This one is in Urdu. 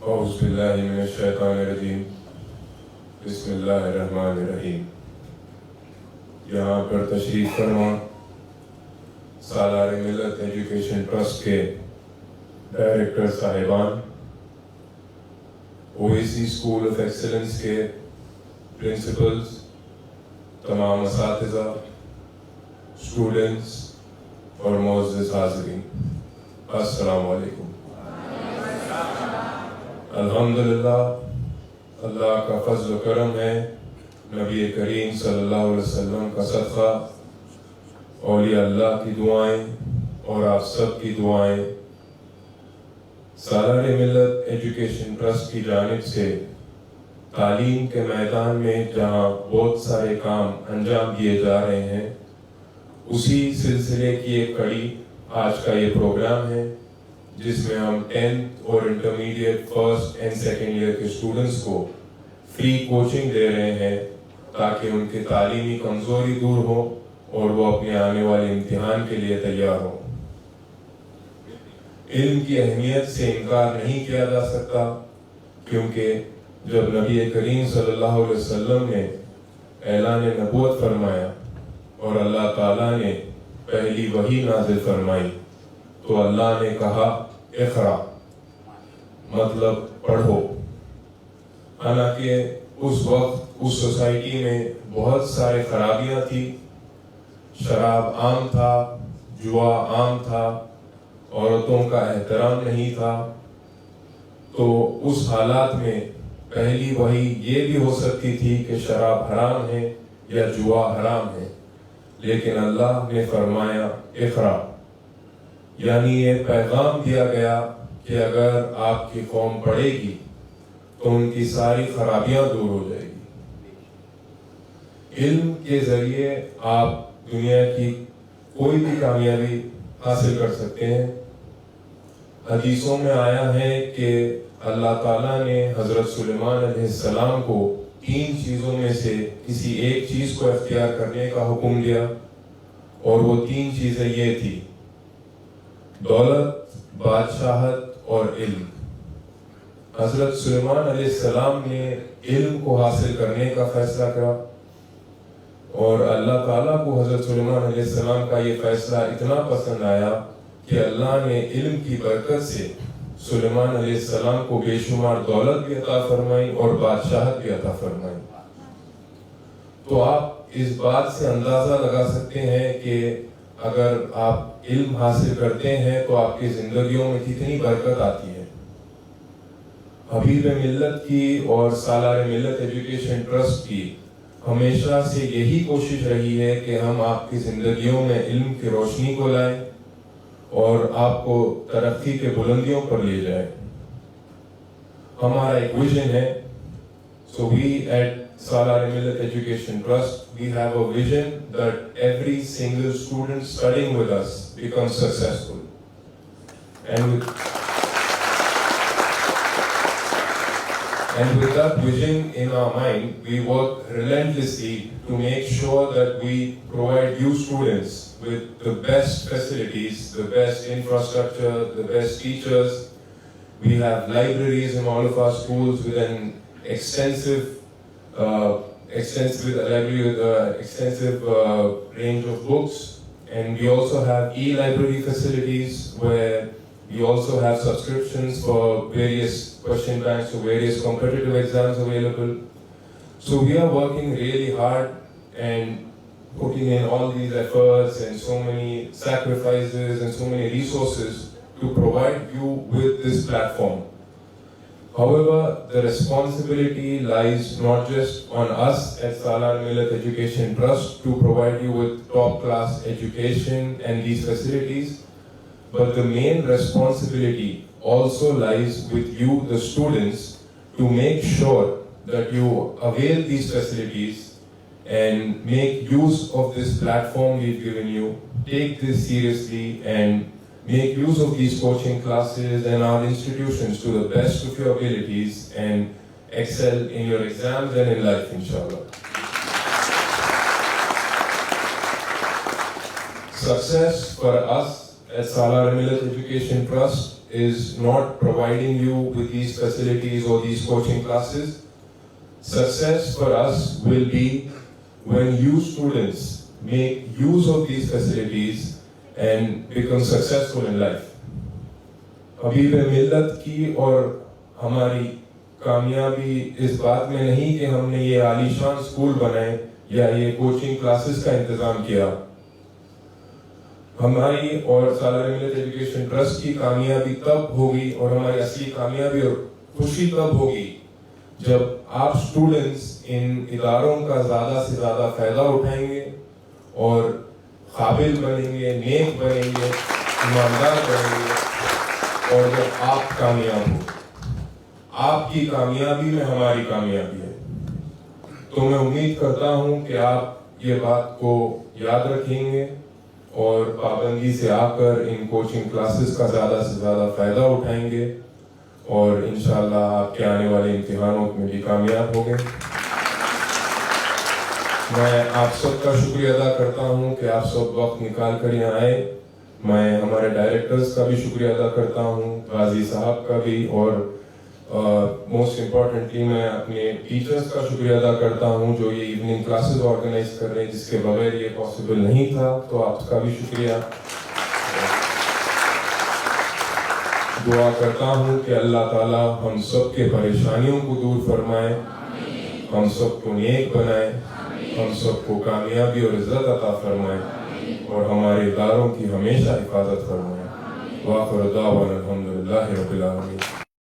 اعوذ باللہ من الشیطان الرجیم بسم اللہ الرحمن الرحیم۔ یہاں پر تشریف فرما سالار ملت ایجوکیشن ٹرسٹ کے ڈائریکٹر صاحبان، اویسی اسکول آف ایکسلنس کے پرنسپلز، تمام اساتذہ، اسٹوڈنٹس اور معزز حاضرین، السلام علیکم۔ الحمدللہ، اللہ کا فضل و کرم ہے، نبی کریم صلی اللہ علیہ وسلم کا صدقہ، اولیاء اللہ کی دعائیں اور آپ سب کی دعائیں، سالار ملت ایجوکیشن ٹرسٹ کی جانب سے تعلیم کے میدان میں جہاں بہت سارے کام انجام دیے جا رہے ہیں، اسی سلسلے کی ایک کڑی آج کا یہ پروگرام ہے، جس میں ہم 10th اور intermediate first and second year کے اسٹوڈنٹس کو فری کوچنگ دے رہے ہیں تاکہ ان کی تعلیمی کمزوری دور ہو اور وہ اپنے آنے والے امتحان کے لیے تیار ہو۔ علم کی اہمیت سے انکار نہیں کیا جا سکتا، کیونکہ جب نبی کریم صلی اللہ علیہ وسلم نے اعلان نبوت فرمایا اور اللہ تعالیٰ نے پہلی وحی نازل فرمائی تو اللہ نے کہا اقرا، مطلب پڑھو۔ حالانکہ اس وقت اس سوسائٹی میں بہت سارے خرابیاں تھی، شراب عام تھا، جوا عام تھا، عورتوں کا احترام نہیں تھا، تو اس حالات میں پہلی وحی یہ بھی ہو سکتی تھی کہ شراب حرام ہے یا جوا حرام ہے، لیکن اللہ نے فرمایا اقرا، یعنی یہ پیغام دیا گیا کہ اگر آپ کی قوم پڑھے گی تو ان کی ساری خرابیاں دور ہو جائے گی۔ علم کے ذریعے آپ دنیا کی کوئی بھی کامیابی حاصل کر سکتے ہیں۔ حدیثوں میں آیا ہے کہ اللہ تعالیٰ نے حضرت سلیمان علیہ السلام کو 3 چیزوں میں سے کسی ایک چیز کو اختیار کرنے کا حکم دیا، اور وہ 3 چیزیں یہ تھی: دولت، بادشاہت اور علم۔ حضرت سلیمان علیہ السلام نے علم کو حاصل کرنے کا فیصلہ کیا، اور اللہ تعالیٰ کو حضرت سلیمان علیہ السلام کا یہ فیصلہ اتنا پسند آیا کہ اللہ نے علم کی برکت سے سلیمان علیہ السلام کو بے شمار دولت بھی عطا فرمائی اور بادشاہت بھی عطا فرمائی۔ تو آپ اس بات سے اندازہ لگا سکتے ہیں کہ اگر آپ علم حاصل کرتے ہیں تو آپ کی زندگیوں میں کتنی برکت آتی ہے۔ حبیب ملت کی اور سالار ملت ایجوکیشن ٹرسٹ کی ہمیشہ سے یہی کوشش رہی ہے کہ ہم آپ کی زندگیوں میں علم کی روشنی کو لائیں اور آپ کو ترقی کے بلندیوں پر لے جائیں۔ ہمارا ایک ویژن ہے، so we at Salar Millet Education Trust, we have a vision that every single student studying with us becomes successful. And with that vision in our mind, we work relentlessly to make sure that we provide you students with the best facilities, the best infrastructure, the best teachers. We have libraries in all of our schools with an extensive library with extensive range of books, and we also have e-library facilities where we also have subscriptions for various question banks or various competitive exams available. So we are working really hard and putting in all these efforts and so many sacrifices and so many resources to provide you with this platform. However, the responsibility lies not just on us at Salar Millet Education Trust to provide you with top-class education and these facilities, but the main responsibility also lies with you, the students, to make sure that you avail these facilities and make use of this platform we've given you, take this seriously and make use of these coaching classes and our institutions to the best of your abilities and excel in your exams and in life, inshallah. Success for us at Salar Millet Education Trust is not providing you with these facilities or these coaching classes. Success for us will be when you students make use of these facilities and become successful in life. حبیب ملت کی اور ہماری کامیابی اس بات میں نہیں کہ ہم نے یہ عالی شان اسکول بنائے یا یہ کوچنگ کلاسز کا انتظام کیا. ہماری اور سالار ملت ایجوکیشن ٹرسٹ کی کامیابی تب ہوگی اور ہماری اصلی کامیابی اور خوشی تب ہوگی جب آپ اسٹوڈنٹس ان اداروں کا زیادہ سے زیادہ فائدہ اٹھائیں گے اور قابل بنیں گے, نیک بنیں گے, ایماندار بنیں گے. اور جب آپ کامیاب ہو, آپ کی کامیابی میں ہماری کامیابی ہے. تو میں امید کرتا ہوں کہ آپ یہ بات کو یاد رکھیں گے اور پابندی سے آ کر ان کوچنگ کلاسز کا زیادہ سے زیادہ فائدہ اٹھائیں گے اور انشاءاللہ آپ کے آنے والے امتحانوں میں بھی کامیاب ہوں گے. میں آپ سب کا شکریہ ادا کرتا ہوں کہ آپ سب وقت نکال کر یہاں آئے. میں ہمارے ڈائریکٹرز کا بھی شکریہ ادا کرتا ہوں, غازی صاحب کا بھی, اور موسٹ امپورٹنٹلی میں اپنے ٹیچرز کا شکریہ ادا کرتا ہوں جو یہ ایوننگ کلاسز آرگنائز کر رہے ہیں, جس کے بغیر یہ پاسبل نہیں تھا. تو آپ کا بھی شکریہ. دعا کرتا ہوں کہ اللہ تعالیٰ ہم سب کے پریشانیوں کو دور فرمائے, ہم سب کو نیک بنائے, ہم سب کو کامیابی اور عزت عطا فرمائے اور ہمارے اداروں کی ہمیشہ حفاظت فرمائے. وآخر دعوانا الحمدللہ رب العالمین.